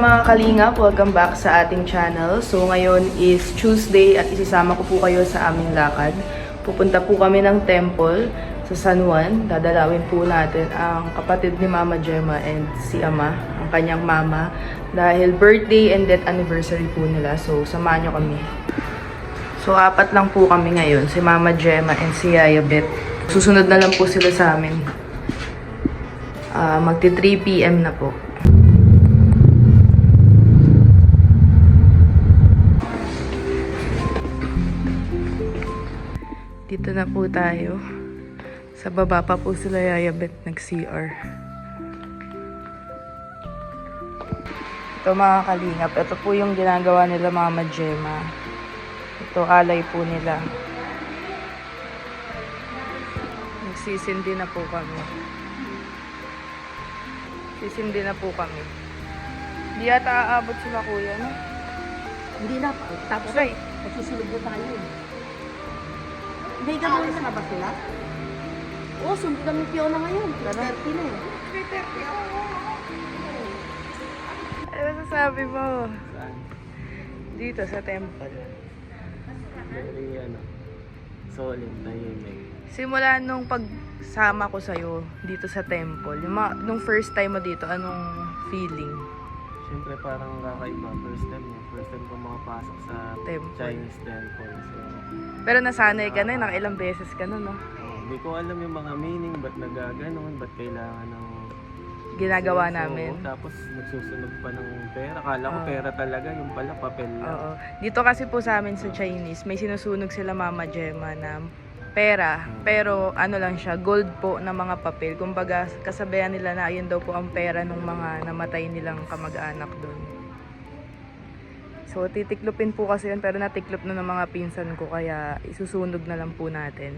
mga kalingap, welcome back sa ating channel. So ngayon is Tuesday at isasama ko po kayo sa aming lakad. Pupunta po kami ng temple sa San Juan. Dadalawin po natin ang kapatid ni Mama Gemma and si Ama, ang kanyang mama. Dahil birthday and death anniversary po nila. So samahan nyo kami. So apat lang po kami ngayon, si Mama Gemma and si Yaya Beth. Susunod na lang po sila sa amin. Magti 3 PM na po. Dito na po tayo. Sa baba pa po sila Yaya Beth nag-CR. Ito mga kalingap. Ito po yung ginagawa nila Mama Gemma. Ito alay po nila. Nagsisindi na po kami. Sisindi na po kami. Hindi yata aabot sila kuya, no? Hindi na. Tapos Okay. magsusunod na tayo. May gagawin na ba sila? Oo, sunod kami Fiona ngayon. 30 na eh. 3:30. Ano masasabi mo? Saan? Dito sa temple. Very solid na yun eh. Simula nung pagsama ko sa'yo dito sa temple, nung first time mo dito, anong feeling? Siyempre parang kakaiba. First time ko makapasok sa Temple. Chinese temple. So, Pero nasanay ka na, nakailang beses ka na, no? hindi ko alam yung mga meaning, ba't nagaganon, ba't kailangan ng Ginagawa So, namin. tapos nagsusunog pa ng pera. Akala ko pera talaga, yung pala papel lang. Oo. Dito kasi po sa amin sa Chinese, may sinusunog sila Mama Gemma na pera. Pero ano lang siya, gold po na mga papel. Kumbaga, kasabayan nila na ayun daw po ang pera ng mga namatay nilang kamag-anak doon. So, titiklopin po kasi yun, pero natiklop na ng mga pinsan ko, kaya isusunog na lang po natin.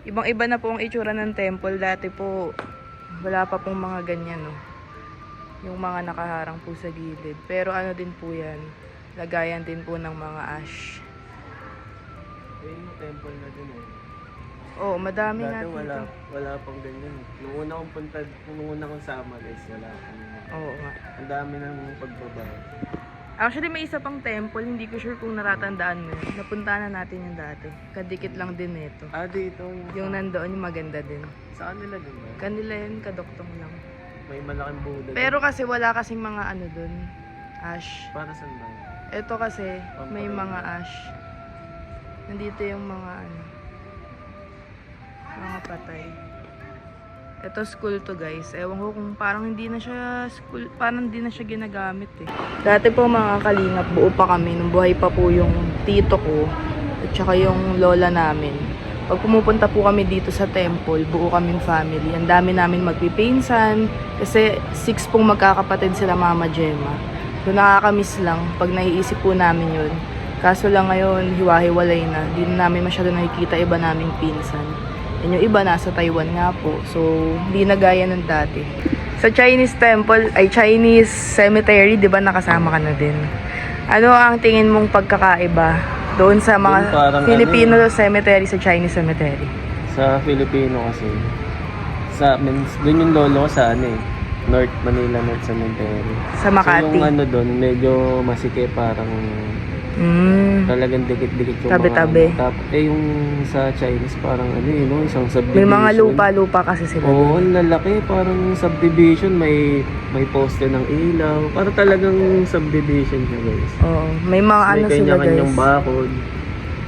Ibang-iba na po ang itsura ng temple. Dati po, wala pa pong mga ganyan, no? Yung mga nakaharang po sa gilid. Pero ano din po yan, lagayan din po ng mga ash. Yung temple na din eh. Oo, madami Dati nga dito. wala pang ganyan. Nung una kong punta, nung una kong sama guys, wala pang. Oo nga. Ang dami ng pagbabago. Actually, may isa pang temple. Hindi ko sure kung natatandaan mo yun. Napunta na natin yung dati. Kadikit lang din nito. Dito Yung nandoon, yung maganda din. sa kanila din ba? Kanila yun, kadoktong lang. May malaking Buddha. Pero kasi wala kasing mga ano dun. Ash. Para saan ba? Ito kasi, may mga ash. Nandito yung mga ano. Mga patay. Ito school to guys. Ewan ko kung parang hindi na siya school, parang hindi na siya ginagamit eh. Dati po mga kalingap, buo pa kami. Nung buhay pa po yung tito ko at saka yung lola namin. Pag pumupunta po kami dito sa temple, buo kaming family. Ang dami namin magpipinsan kasi 6 pong magkakapatid sila Mama Gemma. So nakakamiss lang pag naiisip po namin yun. Kaso lang ngayon, hiwa-hiwalay na. Hindi na namin masyado nakikita iba naming pinsan. And yung iba nasa Taiwan nga po. So, hindi na gaya ng dati. Sa Chinese temple, ay Chinese cemetery, di ba nakasama ka na din? Ano ang tingin mong pagkakaiba doon sa mga Doon parang Filipino cemetery sa Chinese cemetery? Sa Filipino kasi, doon yung lolo ko sa North Manila North Cemetery. Sa Makati? So yung doon, medyo masikip, parang talagang dikit-dikit yung Tabi-tabi. Yung sa Chinese parang isang subdivision. May mga lupa-lupa kasi sila. Oo, ang lalaki, parang subdivision, may poste ng ilaw. Parang talagang subdivision siya guys. Oo, may mga ano May sila kanya-kanyang guys. bakod.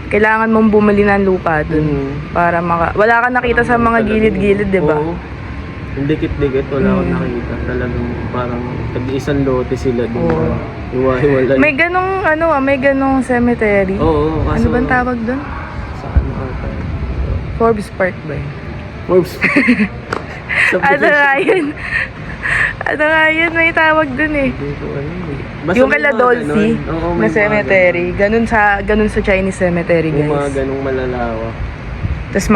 Kailangan mong bumili ng lupa dun. Para wala kang nakita sa mga gilid-gilid, di ba? Oo. Yung dikit-dikit, wala akong nakita. Talagang parang tag-isang lote sila dun. Oo. Hiwa-hiwalay. May ganong cemetery. Oo, kaso... Ano bang tawag doon? Sa ano ata? Forbes Park ba yun? Forbes. Ano nga yun? Ano nga yun? May tawag doon eh. Hindi ko alam eh. Basta Yung may kala mga Dolphy ganun. Oo, na may mga cemetery. Ganun sa Chinese cemetery, ganun. Yung mga guys. ganung malalawak. Tapos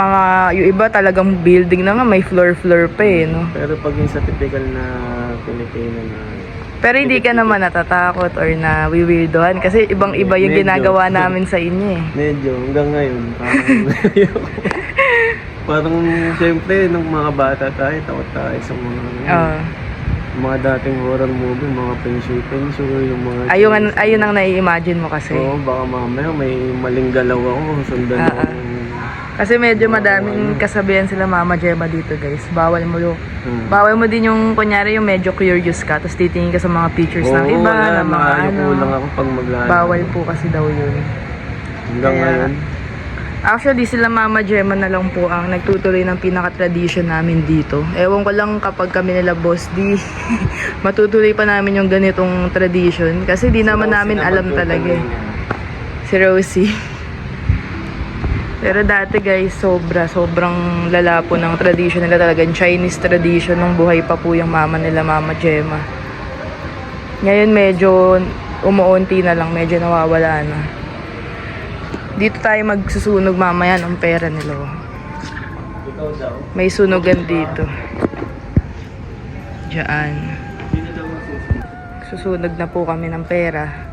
yung iba talagang building na nga, may floor pa eh, no? Pero pag yung sa typical na Pilipino na... Pero hindi ka naman natatakot or na wiwirdohan kasi ibang-iba yung Medyo. ginagawa namin sa inyo eh. Medyo, hanggang ngayon, parang siyempre, nung mga bata tayo, takot tayo sa mga mga dating horror movie, mga pensil, yung mga... Ayun ang nai-imagine mo kasi. Oo, baka mamaya may maling galaw ako, sundan ako. Kasi medyo madaming kasabihan sila Mama Gemma dito guys. Bawal mo din yung, kunyari yung medyo curious ka, tapos titingin ka sa mga pictures ng iba, wala, ng mga ano. lang ako pag maglaro. Bawal po kasi daw yun. Hanggang ngayon. Actually, sila Mama Gemma na lang po ang nagtutuloy ng pinaka-tradition namin dito. Ewan ko lang kapag kami nila Boss D, matutuloy pa namin yung ganitong tradition. Kasi di naman namin alam talaga eh. Si Rosie. Pero dati guys, sobrang lala po ng tradition nila talaga. Chinese tradition nung buhay pa po yung mama nila, Mama Gemma. Ngayon medyo umuunti na lang, medyo nawawala na. Dito tayo magsusunog mamaya ng pera nila. May sunugan dito. Diyan. Susunog na po kami ng pera.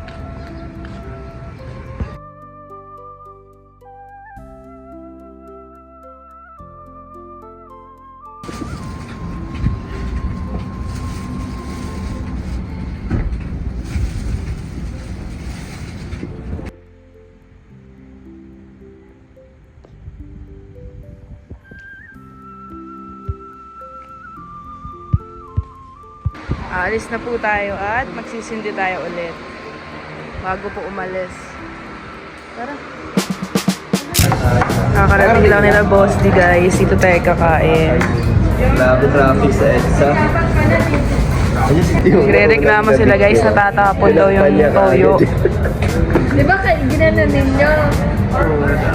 Aalis na po tayo at magsisindi tayo ulit bago po umalis. Tara. Kakarating lang nila Boss D guys. Dito tayo kakain. Grabe traffic sa EDSA. Nagre-reklamo sila guys, natatapon daw yung toyo. Di ba ginanon ninyo?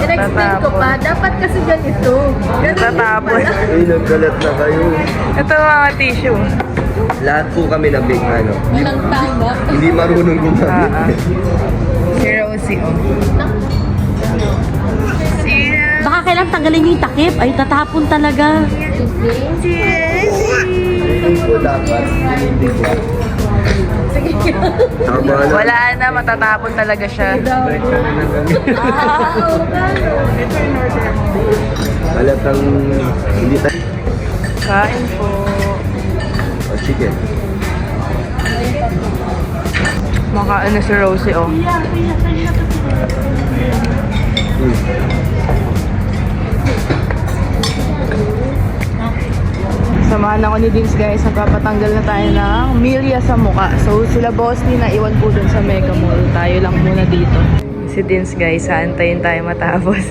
In-explain ko pa, dapat kasi ganito. Natatapon. Ay, nagkalat na kayo. Ito mga tissue. Lahat po kami na big ano. Walang tama. Hindi marunong gumamit. Si Rosie, oh. Baka kailang tanggalin yung takip. Ay, tatapon talaga. Hindi po dapat. Hindi po. Tama na. Wala na, matatapon talaga siya. Halatang hindi tayo. Kain po. Oh, chicken. Makain na si Rosie, oh. Samahan ako ni Vince guys, nagpapatanggal na tayo ng milya sa muka. So sila Boss D na iwan po dun sa Mega Mall. Tayo lang muna dito. Si Vince guys, antayin tayo matapos.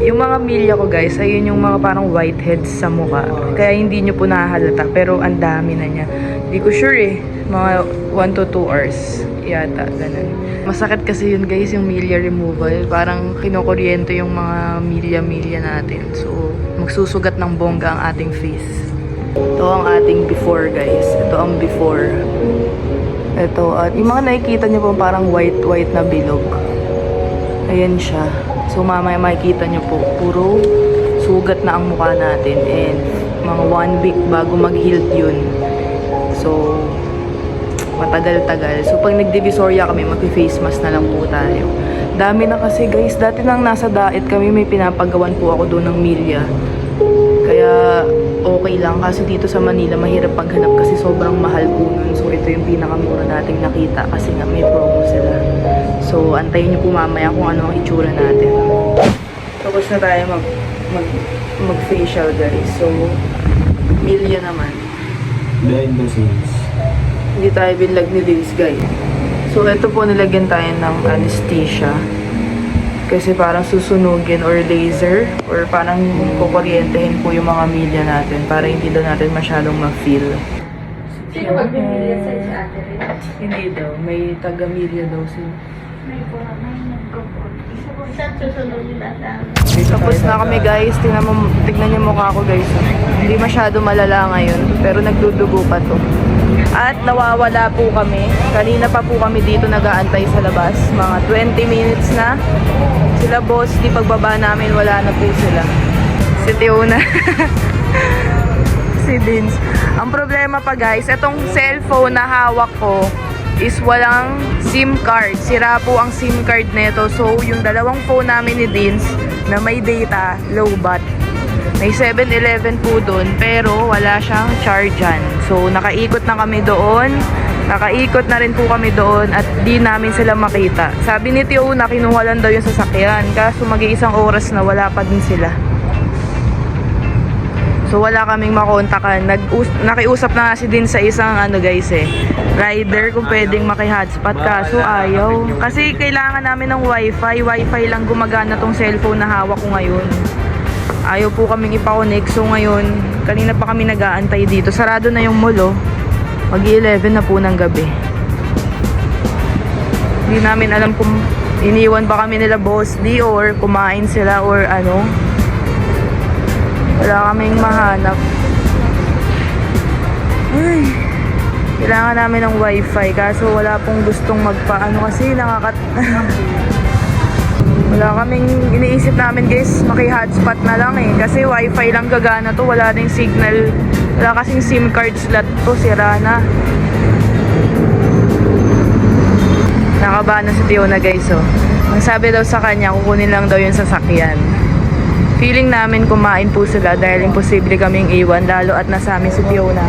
Yung mga milya ko guys, ayun yung mga parang whiteheads sa muka. Kaya hindi nyo po nahahalata, pero ang dami na niya. Hindi ko sure eh, mga 1 to 2 hours yata, ganun. Masakit kasi yun guys, yung milya removal. Parang kinukuryente yung mga milya-milya natin. So, magsusugat ng bongga ang ating face. Ito ang ating before guys. Ito ang before. Ito, at yung mga nakikita nyo po parang white na bilog. Ayan siya. So, mamaya makikita nyo po, puro sugat na ang mukha natin. And mga 1 week bago mag-heal yun. So, matagal-tagal. So, pag nag-divisoria kami, mag-face mask na lang po tayo. Dami na kasi guys. Dati nang nasa diet kami, may pinapagawan po ako doon ng milya. Kaya, okay lang. Kasi dito sa Manila, mahirap paghanap kasi sobrang mahal po nun. So, ito yung pinakamura nating nakita kasi nga may promo sila. So, antayin nyo po mamaya kung ano ang itsura natin. Tapos na tayo mag-facial guys. So, milya naman. Behind the scenes. Hindi tayo binlag ni Vince guys. So, ito po nilagyan tayo ng anesthesia. Kasi parang susunugin or laser or parang kukuryentehin po yung mga milya natin para hindi daw natin masyadong ma-feel. Sino mag-milya sa ate rin? Hindi daw. May taga-milya daw sila. Saan susunod yung ata? Tapos na kami guys. Tignan yung mukha ko guys. Hindi masyado malala ngayon. Pero nagdudugo pa to. At nawawala po kami. Kanina pa po kami dito nag-aantay sa labas. Mga 20 minutes na. Sila Boss, di pagbaba namin wala na po sila. Si Tiona. Si Vince. Ang problema pa guys, itong cellphone na hawak ko is walang SIM card. Sira po ang SIM card nito. So, yung dalawang phone namin ni Vince na may data, low bat. May 7-Eleven po doon, pero wala siyang chargean. So, nakaikot na kami doon. Nakaikot na rin po kami doon at di namin sila makita. Sabi ni Tio na kinuha lang daw yung sasakyan. Kaso mag-iisang oras na wala pa din sila. So wala kaming makontakan. Nakiusap na kasi din sa isang guys rider kung pwedeng maki-hotspot, kaso ayaw. Kasi kailangan namin ng wifi. Wifi lang gumagana tong cellphone na hawak ko ngayon. Ayaw po kaming ipa-connect. So ngayon, kanina pa kami nag-aantay dito. Sarado na yung mall oh. Mag-11 na po ng gabi. Hindi namin alam kung iniwan ba kami nila Boss D or kumain sila or ano. Wala kaming mahanap. Ay, kailangan namin ng wifi kaso wala pong gustong magpaano kasi wala kaming iniisip namin guys, maki-hotspot na lang kasi wifi lang gagana to, wala ding signal, wala kasing SIM card slot to, sira na. Nakabahan na si Tio na guys oh. Ang sabi daw sa kanya, kukunin lang daw yung sasakyan. Feeling namin kumain po sila dahil imposible kaming iwan, lalo at nasa amin si Fiona.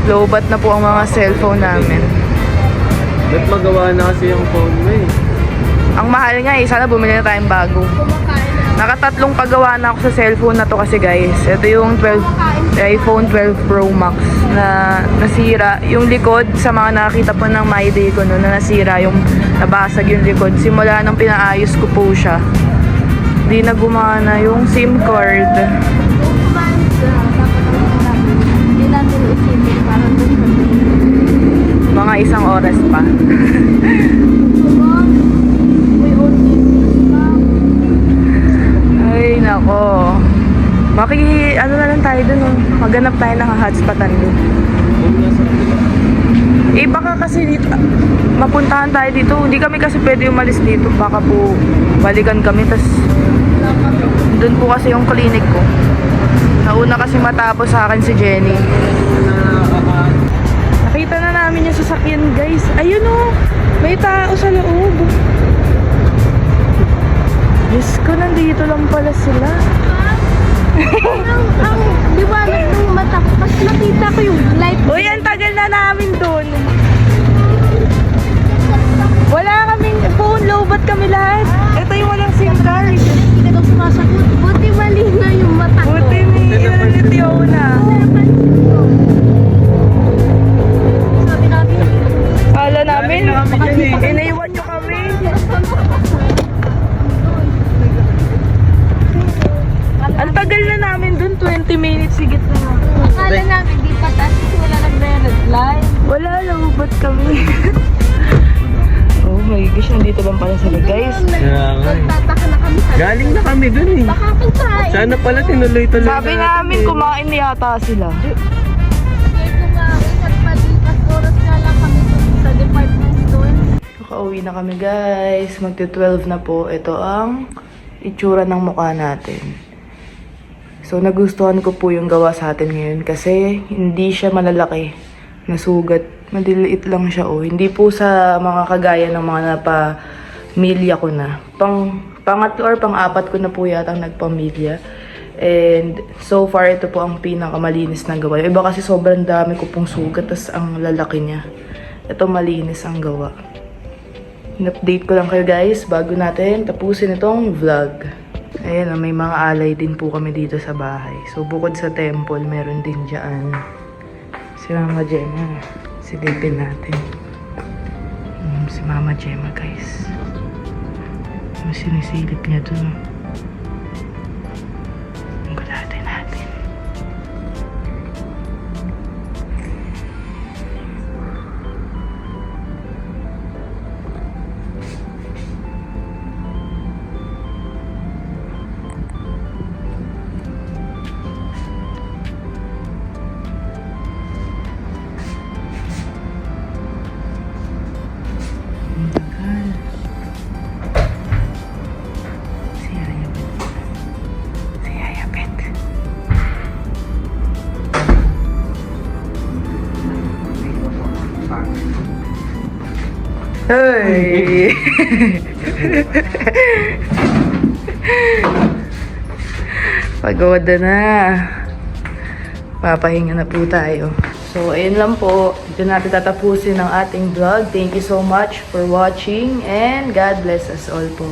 Lowbat na po ang mga cellphone namin. Ba't magawa na kasi yung phone mo Ang mahal nga sana bumili na tayong bago. Nakatatlong pagawa na ako sa cellphone na to kasi guys. Ito yung iPhone 12 Pro Max na nasira. Yung likod, sa mga nakakita po ng My Day ko no, na nasira, yung nabasag yung likod. Simula nang pinaayos ko po siya. Di na gumana yung SIM card. Mga isang oras pa. Ay, nako. Ano na lang tayo dun, oh. Maghanap tayo ng hotspotan dun. Baka kasi dito, mapuntahan tayo dito. Hindi kami kasi pwede umalis dito. Baka po balikan kami. Tas dun po kasi yung clinic ko. Nauna kasi matapos sa akin si Jenny. Nakita na namin yung sasakyan guys. Ayun oh, may tao sa loob. Diyos ko, nandito lang pala sila. ang liwanag ng mata ko. Mas nakita ko yung light. Uy, ang tagal na namin dun. Wala kaming phone, lowbat kami lahat. Ito yung walang SIM card. Hindi ka daw sumasagot. Buti mali na yung mata ko. Buti ni Tiona. Sabi namin, Kala namin, inaiwan nyo kami. Ang tagal na namin dun, 20 minutes higit na nga. akala namin di pa tayo wala nagre-red light. Wala, lowbat kami. Oh my gosh, nandito lang pala sila guys. Nagtataka na kami. Galing na kami dun Baka kumain. Sana pala tinuloy-tuloy Sabi namin kumain yata sila. Kaya kumain at malipas oras nga lang kami sa department store. Nakauwi na kami guys. Magti-12 na po. Ito ang itsura ng mukha natin. So nagustuhan ko po yung gawa sa atin ngayon kasi hindi siya malalaki na sugat. Madiliit lang siya oh. Hindi po sa mga kagaya ng mga napamilya ko na. Pangatlo or pang-apat ko na po yata nagpamilya. And so far ito po ang pinakamalinis na gawa. Yung iba kasi sobrang dami ko pong sugat tas ang lalaki niya. Ito malinis ang gawa. In-update ko lang kayo guys bago natin tapusin itong vlog. Ayan, may mga alay din po kami dito sa bahay. So bukod sa temple, meron din dyan si Mama Gemma. Silipin natin. Si Mama Gemma guys. Ano sinisilip niya dun? Ang gulate natin. Hey! Pagoda na. Papahinga na po tayo. So, ayun lang po. Dito natin tatapusin ang ating vlog. Thank you so much for watching and God bless us all po.